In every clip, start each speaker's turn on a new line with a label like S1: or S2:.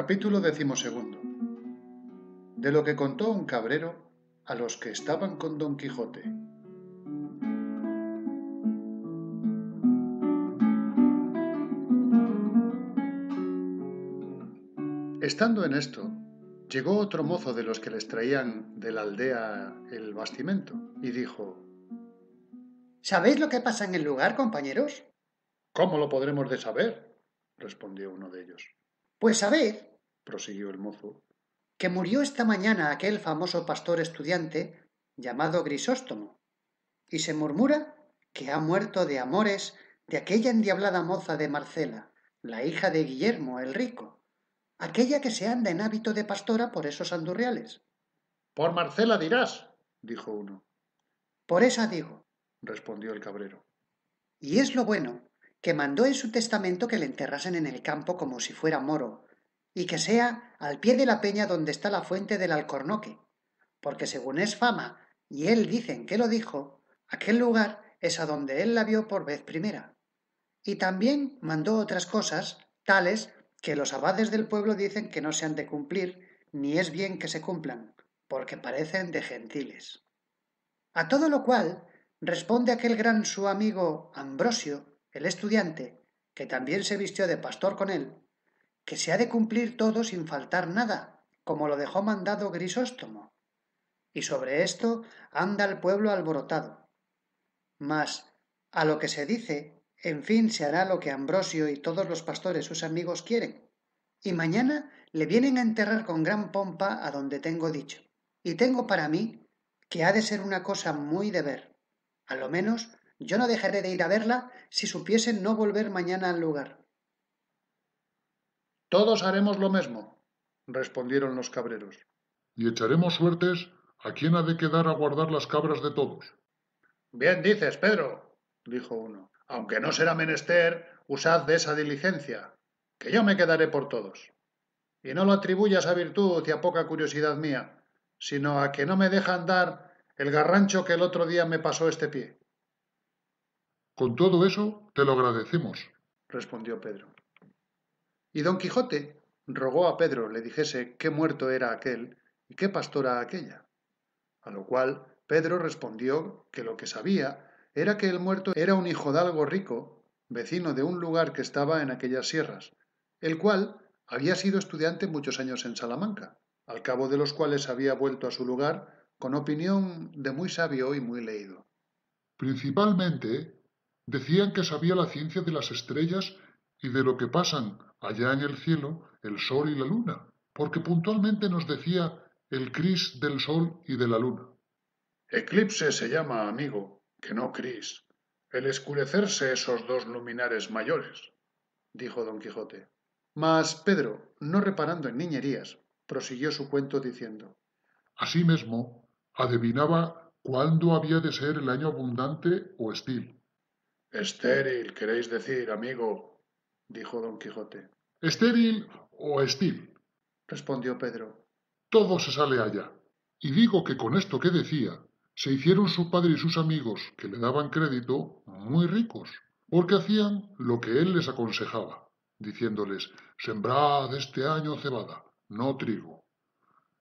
S1: Capítulo 12. De lo que contó un cabrero a los que estaban con Don Quijote. Estando en esto, llegó otro mozo de los que les traían de la aldea el bastimento, y dijo:
S2: ¿Sabéis lo que pasa en el lugar, compañeros?
S1: ¿Cómo lo podremos de saber? Respondió uno de ellos.
S2: Pues sabed,
S1: Prosiguió el mozo,
S2: que murió esta mañana aquel famoso pastor estudiante llamado Grisóstomo, y se murmura que ha muerto de amores de aquella endiablada moza de Marcela, la hija de Guillermo el Rico, aquella que se anda en hábito de pastora por esos andurriales.
S1: Por Marcela dirás, dijo uno.
S2: Por esa digo,
S1: Respondió el cabrero.
S2: y es lo bueno, que mandó en su testamento que le enterrasen en el campo como si fuera moro, y que sea al pie de la peña donde está la fuente del Alcornoque, porque según es fama, y él dicen que lo dijo, aquel lugar es a donde él la vio por vez primera. Y también mandó otras cosas, tales que los abades del pueblo dicen que no se han de cumplir, ni es bien que se cumplan, porque parecen de gentiles. A todo lo cual responde aquel gran su amigo Ambrosio, el estudiante, que también se vistió de pastor con él, que se ha de cumplir todo sin faltar nada, como lo dejó mandado Grisóstomo. Y sobre esto anda el pueblo alborotado. Mas, a lo que se dice, en fin se hará lo que Ambrosio y todos los pastores sus amigos quieren. Y mañana le vienen a enterrar con gran pompa a donde tengo dicho. Y tengo para mí que ha de ser una cosa muy de ver. A lo menos yo no dejaré de ir a verla si supiesen no volver mañana al lugar.
S1: Todos haremos lo mismo, respondieron los cabreros.
S3: Y echaremos suertes a quien ha de quedar a guardar las cabras de todos.
S1: Bien dices, Pedro, dijo uno, aunque no será menester, usad de esa diligencia, que yo me quedaré por todos. Y no lo atribuyas a virtud y a poca curiosidad mía, sino a que no me deja andar el garrancho que el otro día me pasó este pie,
S3: Con todo eso te lo agradecemos.
S1: respondió Pedro. Y don Quijote rogó a Pedro le dijese qué muerto era aquel y qué pastora aquella, a lo cual Pedro respondió que lo que sabía era que el muerto era un hijodalgo rico, vecino de un lugar que estaba en aquellas sierras, el cual había sido estudiante muchos años en Salamanca, al cabo de los cuales había vuelto a su lugar con opinión de muy sabio y muy leído.
S3: Principalmente decían que sabía la ciencia de las estrellas y de lo que pasan allá en el cielo el sol y la luna, porque puntualmente nos decía el cris del sol y de la luna.
S1: Eclipse se llama, amigo, que no cris, el escurecerse esos dos luminares mayores, dijo don Quijote. Mas Pedro, no reparando en niñerías, prosiguió su cuento diciendo:
S3: Asimismo, adivinaba cuándo había de ser el año abundante o estil.
S1: Estéril, queréis decir, amigo, dijo don Quijote.
S3: Estéril o estil,
S1: Respondió Pedro.
S3: todo se sale allá. Y digo que con esto que decía, se hicieron su padre y sus amigos, que le daban crédito, muy ricos, porque hacían lo que él les aconsejaba, diciéndoles, sembrad este año cebada, no trigo.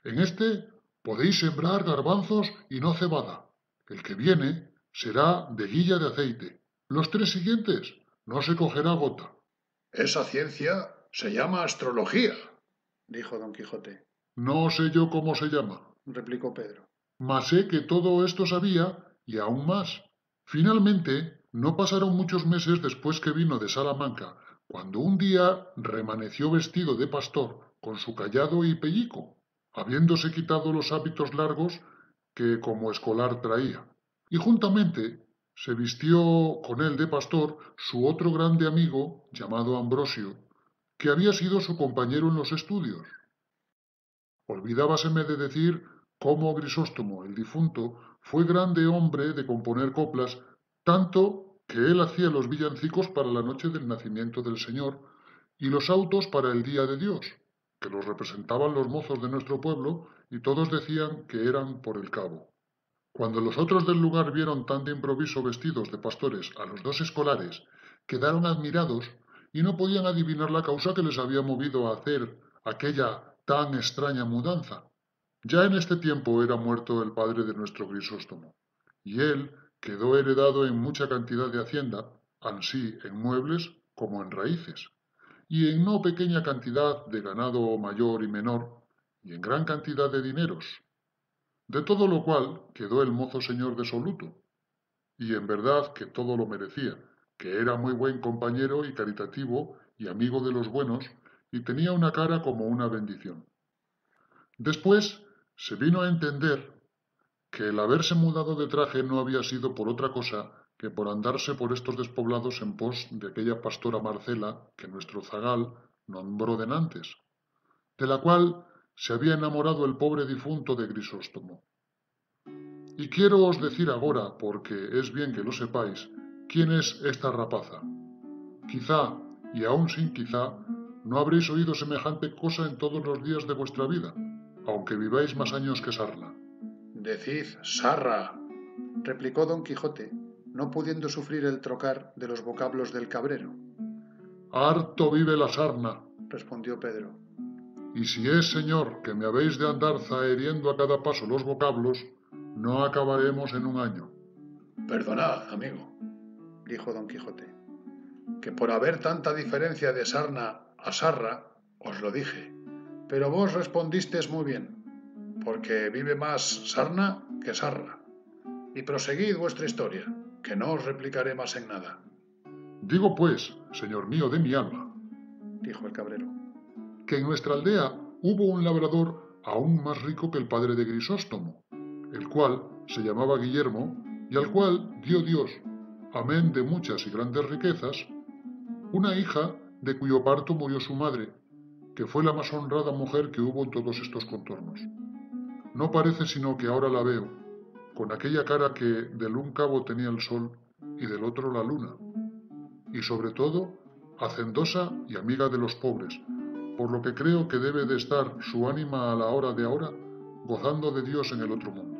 S3: En este podéis sembrar garbanzos y no cebada. El que viene será de guilla de aceite. Los 3 siguientes no se cogerá gota.
S1: Esa ciencia se llama astrología, dijo don Quijote.
S3: No sé yo cómo se llama,
S1: Replicó Pedro.
S3: mas sé que todo esto sabía y aún más. Finalmente, no pasaron muchos meses después que vino de Salamanca, cuando un día remaneció vestido de pastor con su cayado y pellico, habiéndose quitado los hábitos largos que como escolar traía. Y juntamente se vistió con él de pastor su otro grande amigo, llamado Ambrosio, que había sido su compañero en los estudios. Olvidábaseme de decir cómo Grisóstomo, el difunto, fue grande hombre de componer coplas, tanto que él hacía los villancicos para la noche del nacimiento del Señor y los autos para el día de Dios, que los representaban los mozos de nuestro pueblo y todos decían que eran por el cabo. Cuando los otros del lugar vieron tan de improviso vestidos de pastores a los dos escolares, quedaron admirados y no podían adivinar la causa que les había movido a hacer aquella tan extraña mudanza. Ya en este tiempo era muerto el padre de nuestro Grisóstomo, y él quedó heredado en mucha cantidad de hacienda, ansí en muebles como en raíces, y en no pequeña cantidad de ganado mayor y menor, y en gran cantidad de dineros. De todo lo cual quedó el mozo señor desoluto, y en verdad que todo lo merecía, que era muy buen compañero y caritativo y amigo de los buenos, y tenía una cara como una bendición. Después se vino a entender que el haberse mudado de traje no había sido por otra cosa que por andarse por estos despoblados en pos de aquella pastora Marcela que nuestro zagal nombró denantes, de la cual se había enamorado el pobre difunto de Grisóstomo. Y quiero os decir agora, porque es bien que lo sepáis, quién es esta rapaza. Quizá, y aun sin quizá, no habréis oído semejante cosa en todos los días de vuestra vida, aunque viváis más años que sarna.
S1: Decid, sarra, replicó don Quijote, no pudiendo sufrir el trocar de los vocablos del cabrero.
S3: Harto vive la sarna,
S1: respondió Pedro.
S3: y si es, señor, que me habéis de andar zaheriendo a cada paso los vocablos, no acabaremos en un año.
S1: Perdonad, amigo, dijo don Quijote, que por haber tanta diferencia de sarna a sarra, os lo dije, pero vos respondistes muy bien, porque vive más sarna que sarra. Y proseguid vuestra historia, que no os replicaré más en nada.
S3: Digo pues, señor mío de mi alma,
S1: dijo el cabrero,
S3: que en nuestra aldea hubo un labrador aún más rico que el padre de Grisóstomo, el cual se llamaba Guillermo, y al cual dio Dios, amén de muchas y grandes riquezas, una hija de cuyo parto murió su madre, que fue la más honrada mujer que hubo en todos estos contornos. No parece sino que ahora la veo, con aquella cara que del un cabo tenía el sol y del otro la luna, y sobre todo hacendosa y amiga de los pobres, por lo que creo que debe de estar su ánima a la hora de ahora gozando de Dios en el otro mundo.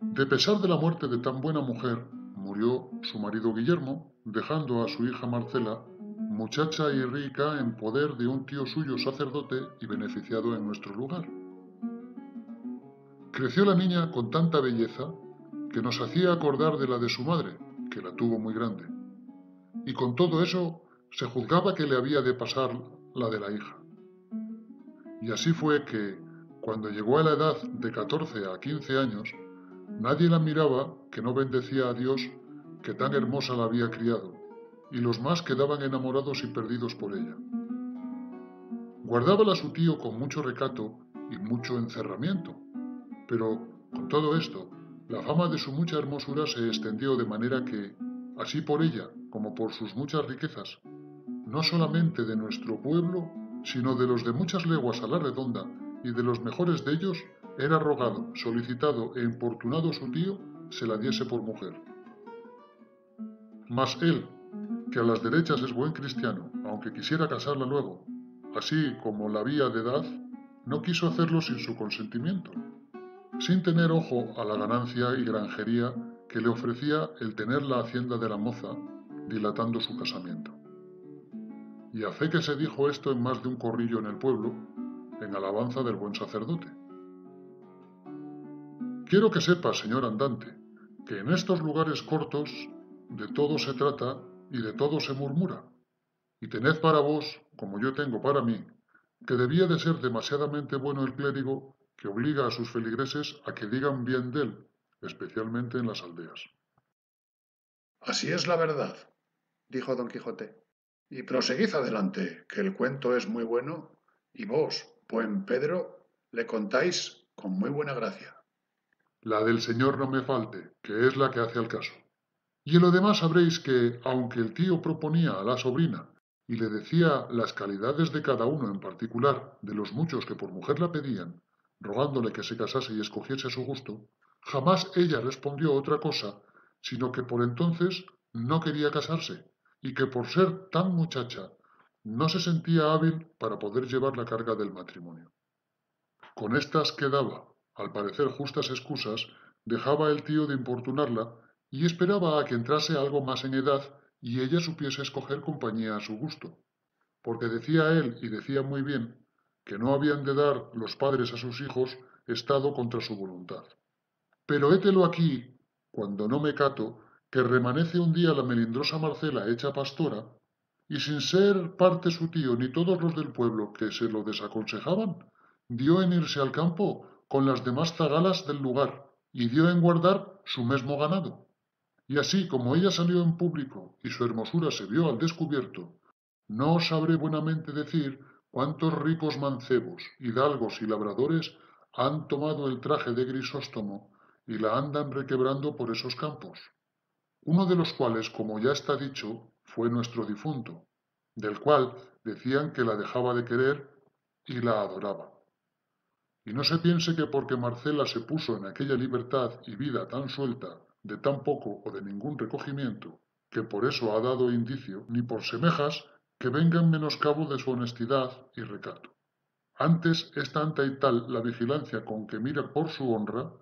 S3: De pesar de la muerte de tan buena mujer, murió su marido Guillermo, dejando a su hija Marcela, muchacha y rica en poder de un tío suyo sacerdote y beneficiado en nuestro lugar. Creció la niña con tanta belleza que nos hacía acordar de la de su madre, que la tuvo muy grande, y con todo eso se juzgaba que le había de pasar la de la hija. Y así fue que, cuando llegó a la edad de 14 a 15 años, nadie la miraba que no bendecía a Dios que tan hermosa la había criado, y los más quedaban enamorados y perdidos por ella. Guardábala su tío con mucho recato y mucho encerramiento, pero, con todo esto, la fama de su mucha hermosura se extendió de manera que, así por ella como por sus muchas riquezas, no solamente de nuestro pueblo, sino de los de muchas leguas a la redonda y de los mejores de ellos, era rogado, solicitado e importunado su tío se la diese por mujer. Mas él, que a las derechas es buen cristiano, aunque quisiera casarla luego, así como la había de edad, no quiso hacerlo sin su consentimiento, sin tener ojo a la ganancia y granjería que le ofrecía el tener la hacienda de la moza, dilatando su casamiento. Y a fe que se dijo esto en más de un corrillo en el pueblo, en alabanza del buen sacerdote. Quiero que sepa, señor andante, que en estos lugares cortos de todo se trata y de todo se murmura, y tened para vos, como yo tengo para mí, que debía de ser demasiadamente bueno el clérigo que obliga a sus feligreses a que digan bien de él, especialmente en las aldeas.
S1: Así es la verdad, dijo don Quijote, y proseguid adelante, que el cuento es muy bueno, y vos, buen Pedro, le contáis con muy buena gracia.
S3: La del señor no me falte, que es la que hace al caso. Y en lo demás sabréis que, aunque el tío proponía a la sobrina y le decía las calidades de cada uno en particular de los muchos que por mujer la pedían, rogándole que se casase y escogiese a su gusto, jamás ella respondió otra cosa, sino que por entonces no quería casarse, y que por ser tan muchacha no se sentía hábil para poder llevar la carga del matrimonio. Con estas quedaba, al parecer justas excusas, dejaba el tío de importunarla y esperaba a que entrase algo más en edad y ella supiese escoger compañía a su gusto, porque decía él, y decía muy bien, que no habían de dar los padres a sus hijos estado contra su voluntad. Pero hételo aquí, cuando no me cato, que remanece un día la melindrosa Marcela hecha pastora, y sin ser parte su tío ni todos los del pueblo que se lo desaconsejaban, dio en irse al campo con las demás zagalas del lugar, y dio en guardar su mesmo ganado. Y así como ella salió en público y su hermosura se vio al descubierto, no os sabré buenamente decir cuántos ricos mancebos, hidalgos y labradores han tomado el traje de Grisóstomo y la andan requebrando por esos campos, uno de los cuales, como ya está dicho, fue nuestro difunto, del cual decían que la dejaba de querer y la adoraba. Y no se piense que porque Marcela se puso en aquella libertad y vida tan suelta, de tan poco o de ningún recogimiento, que por eso ha dado indicio, ni por semejas que venga en menoscabo de su honestidad y recato. Antes es tanta y tal la vigilancia con que mira por su honra,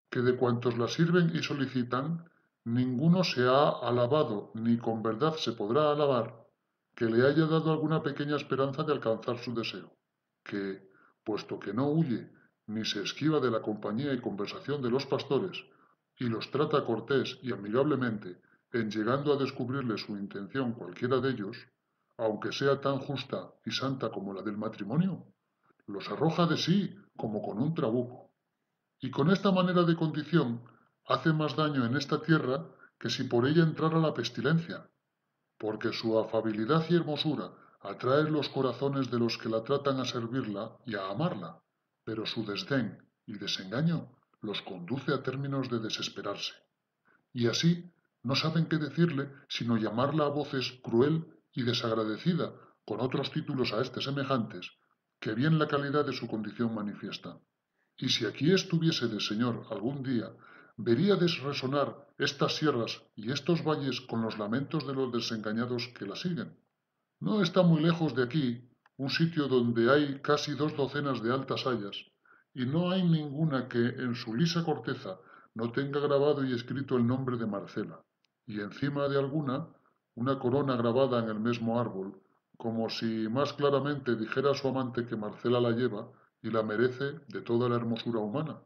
S3: que de cuantos la sirven y solicitan, ninguno se ha alabado ni con verdad se podrá alabar que le haya dado alguna pequeña esperanza de alcanzar su deseo, que, puesto que no huye ni se esquiva de la compañía y conversación de los pastores, y los trata cortés y amigablemente, en llegando a descubrirle su intención cualquiera de ellos, aunque sea tan justa y santa como la del matrimonio, los arroja de sí como con un trabuco. Y con esta manera de condición hace más daño en esta tierra que si por ella entrara la pestilencia, porque su afabilidad y hermosura atrae los corazones de los que la tratan a servirla y a amarla, pero su desdén y desengaño los conduce a términos de desesperarse. Y así no saben qué decirle sino llamarla a voces cruel y desagradecida, con otros títulos a este semejantes, que bien la calidad de su condición manifiesta. Y si aquí estuviese de Señor algún día, veríades resonar estas sierras y estos valles con los lamentos de los desengañados que la siguen. No está muy lejos de aquí un sitio donde hay casi 2 docenas de altas hayas, y no hay ninguna que en su lisa corteza no tenga grabado y escrito el nombre de Marcela, y encima de alguna una corona grabada en el mismo árbol, como si más claramente dijera a su amante que Marcela la lleva y la merece de toda la hermosura humana.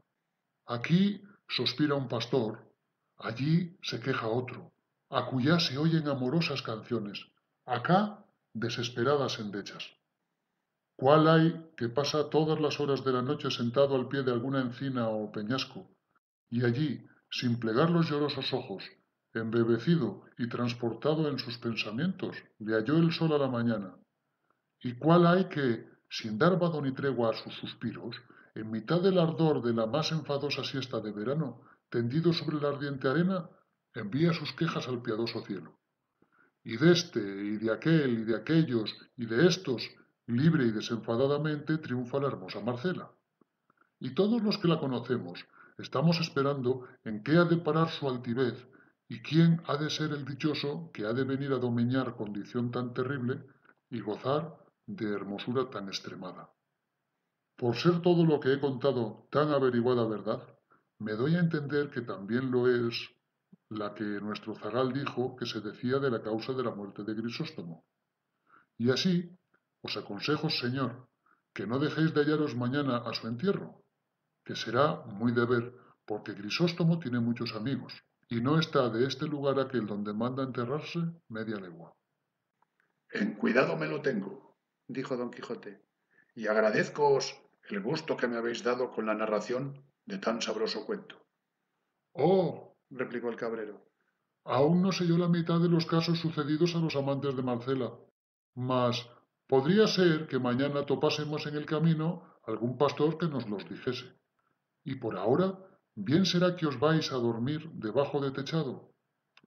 S3: Aquí suspira un pastor, allí se queja otro, acullá se oyen amorosas canciones, acá desesperadas endechas. ¿Cuál hay que pasa todas las horas de la noche sentado al pie de alguna encina o peñasco, y allí, sin plegar los llorosos ojos, embebecido y transportado en sus pensamientos, le halló el sol a la mañana? ¿Y cuál hay que, sin dar vado ni tregua a sus suspiros, en mitad del ardor de la más enfadosa siesta de verano, tendido sobre la ardiente arena, envía sus quejas al piadoso cielo? Y de este, y de aquel, y de aquellos, y de estos, libre y desenfadadamente triunfa la hermosa Marcela. Y todos los que la conocemos estamos esperando en qué ha de parar su altivez y quién ha de ser el dichoso que ha de venir a domeñar condición tan terrible y gozar de hermosura tan extremada. Por ser todo lo que he contado tan averiguada verdad, me doy a entender que también lo es la que nuestro zagal dijo que se decía de la causa de la muerte de Grisóstomo. Y así, os aconsejo, señor, que no dejéis de hallaros mañana a su entierro, que será muy de ver, porque Grisóstomo tiene muchos amigos, y no está de este lugar aquel donde manda enterrarse media legua.
S1: En cuidado me lo tengo, dijo don Quijote, y agradezcoos el gusto que me habéis dado con la narración de tan sabroso cuento.
S3: ¡Oh!
S1: Replicó el cabrero.
S3: Aún no sé yo la mitad de los casos sucedidos a los amantes de Marcela, mas podría ser que mañana topásemos en el camino algún pastor que nos los dijese. Y por ahora, bien será que os vais a dormir debajo de techado,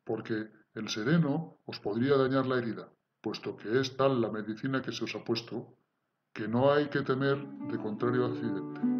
S3: porque el sereno os podría dañar la herida, puesto que es tal la medicina que se os ha puesto, que no hay que temer de contrario accidente.